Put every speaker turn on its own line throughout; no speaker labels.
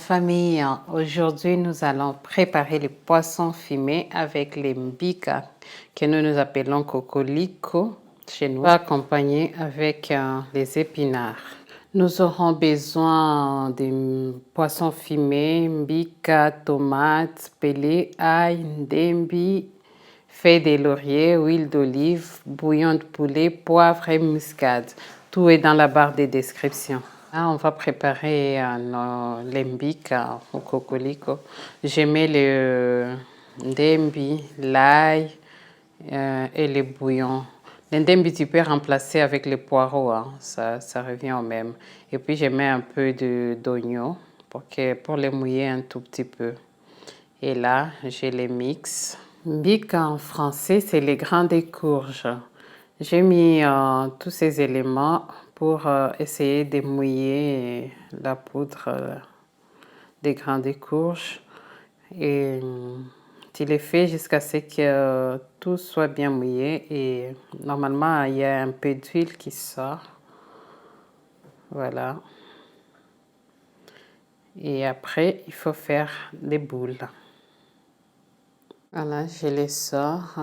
famille, aujourd'hui nous allons préparer les poissons fumés avec les mbika que nous appelons cocolico chez nous, accompagnés avec les épinards. Nous aurons besoin de poissons fumés, mbika, tomates, pelés, ail, ndembi, feuilles de laurier, huile d'olive, bouillon de poulet, poivre et muscade. Tout est dans la barre de description. Là, on va préparer les mbika au cocolico. Je mets le ndembi, l'ail et le bouillon. Le ndembi, tu peux remplacer avec les poireaux, hein. Ça revient au même. Et puis, je mets un peu d'oignon pour les mouiller un tout petit peu. Et là, je les mixe. Mbika en français, c'est les grains des courges. J'ai mis tous ces éléments pour essayer de mouiller la poudre des grains de courge. Et tu les fais jusqu'à ce que tout soit bien mouillé. Et normalement, il y a un peu d'huile qui sort. Voilà. Et après, il faut faire des boules. Voilà, je les sors.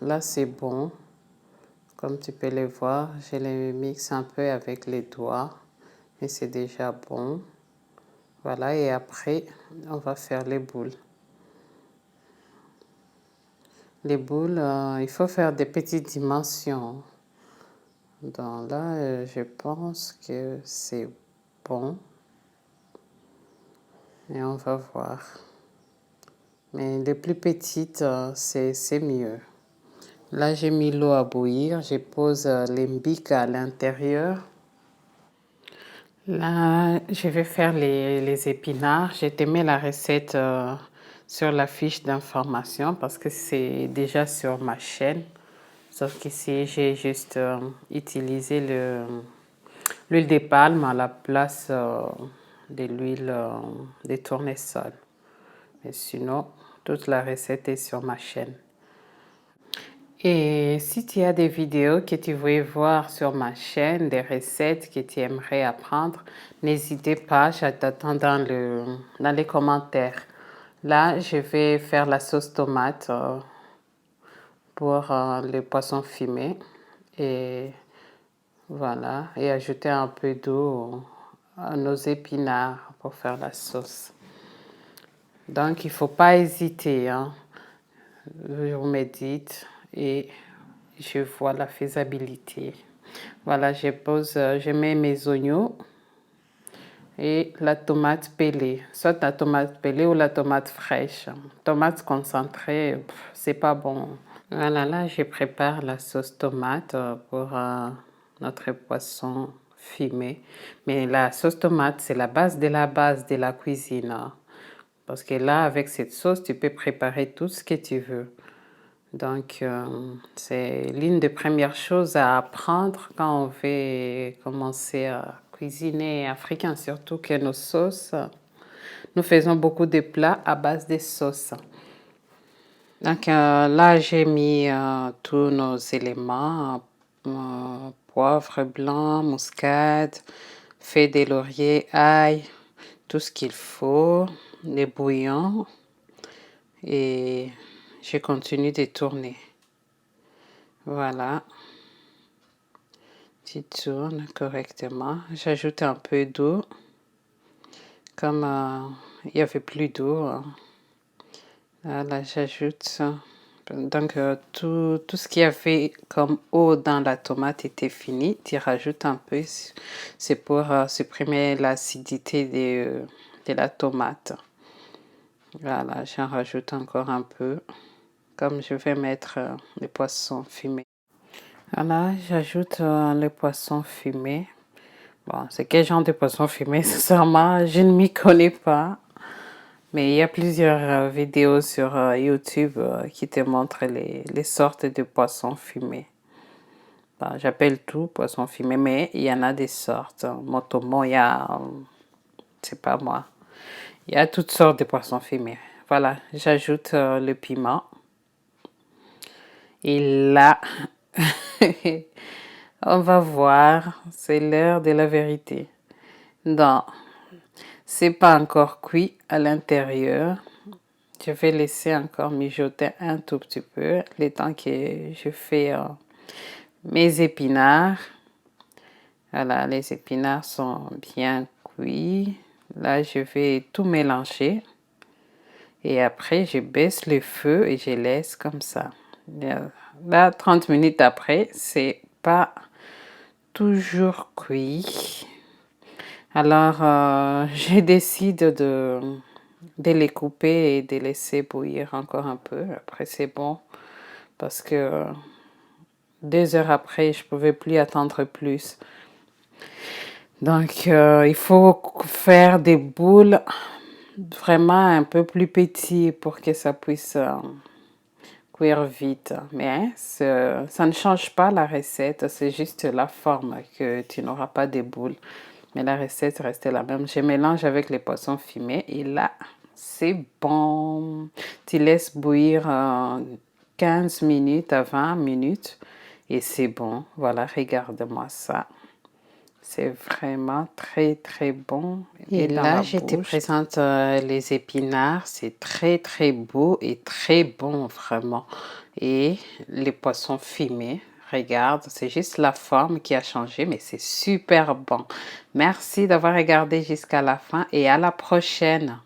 Là, c'est bon. Comme tu peux le voir, je les mixe un peu avec les doigts. Et c'est déjà bon. Voilà, et après, on va faire les boules. Les boules, il faut faire des petites dimensions. Donc là, je pense que c'est bon. Et on va voir. Mais les plus petites, c'est mieux. Là, j'ai mis l'eau à bouillir. Je pose les mbika à l'intérieur. Là, je vais faire les épinards. J'ai mis la recette sur la fiche d'information parce que c'est déjà sur ma chaîne. Sauf qu'ici, j'ai juste utilisé l'huile de palme à la place de l'huile de tournesol. Mais sinon, toute la recette est sur ma chaîne. Et si tu as des vidéos que tu veux voir sur ma chaîne, des recettes que tu aimerais apprendre, n'hésitez pas, j'attends dans les commentaires. Là, je vais faire la sauce tomate pour les poissons fumés. Et voilà, et ajouter un peu d'eau à nos épinards pour faire la sauce. Donc, il ne faut pas hésiter, hein. Je médite et je vois la faisabilité. Voilà, je mets mes oignons et la tomate pelée, soit la tomate pelée ou la tomate fraîche. Tomate concentrée, c'est pas bon. Voilà, là, je prépare la sauce tomate pour notre poisson fumé. Mais la sauce tomate, c'est la base de la cuisine, hein. Parce que là, avec cette sauce, tu peux préparer tout ce que tu veux. Donc, c'est l'une des premières choses à apprendre quand on veut commencer à cuisiner africain, surtout que nos sauces, nous faisons beaucoup de plats à base de sauces. Donc, là, j'ai mis tous nos éléments, poivre blanc, muscade, feuilles de laurier, ail, tout ce qu'il faut, les bouillons, et je continue de tourner. Voilà. Tu tournes correctement. J'ajoute un peu d'eau. Comme il n'y avait plus d'eau, hein. Voilà, j'ajoute ça. Donc, tout ce qu'il y avait comme eau dans la tomate était fini. Tu rajoutes un peu. C'est pour supprimer l'acidité de la tomate. Voilà, j'en rajoute encore un peu. Comme je vais mettre les poissons fumés. Voilà, j'ajoute les poissons fumés. Bon, c'est quel genre de poisson fumé, sincèrement, je ne m'y connais pas. Mais il y a plusieurs vidéos sur YouTube qui te montrent les sortes de poissons fumés. Bon, j'appelle tout poisson fumé, mais il y en a des sortes. Motomo, il y a, c'est pas moi. Il y a toutes sortes de poissons fumés. Voilà, j'ajoute le piment. Et là, on va voir, c'est l'heure de la vérité. Donc, C'est pas encore cuit à l'intérieur. Je vais laisser encore mijoter un tout petit peu, le temps que je fais mes épinards. Voilà, les épinards sont bien cuits. Là, je vais tout mélanger. Et après, je baisse le feu et je laisse comme ça. Là, 30 minutes après, c'est pas toujours cuit. Alors, je décide de les couper et de laisser bouillir encore un peu. Après, c'est bon parce que 2 heures après, je ne pouvais plus attendre plus. Donc, il faut faire des boules vraiment un peu plus petites pour que ça puisse cuire vite. Mais ça ne change pas la recette, c'est juste la forme que tu n'auras pas de boules. Mais la recette reste la même. Je mélange avec les poissons fumés et là, c'est bon. Tu laisses bouillir 15 minutes à 20 minutes et c'est bon. Voilà, regarde-moi ça. C'est vraiment très, très bon. Et là, je te présente les épinards. C'est très, très beau et très bon, vraiment. Et les poissons fumés. Regarde, c'est juste la forme qui a changé, mais c'est super bon. Merci d'avoir regardé jusqu'à la fin et à la prochaine.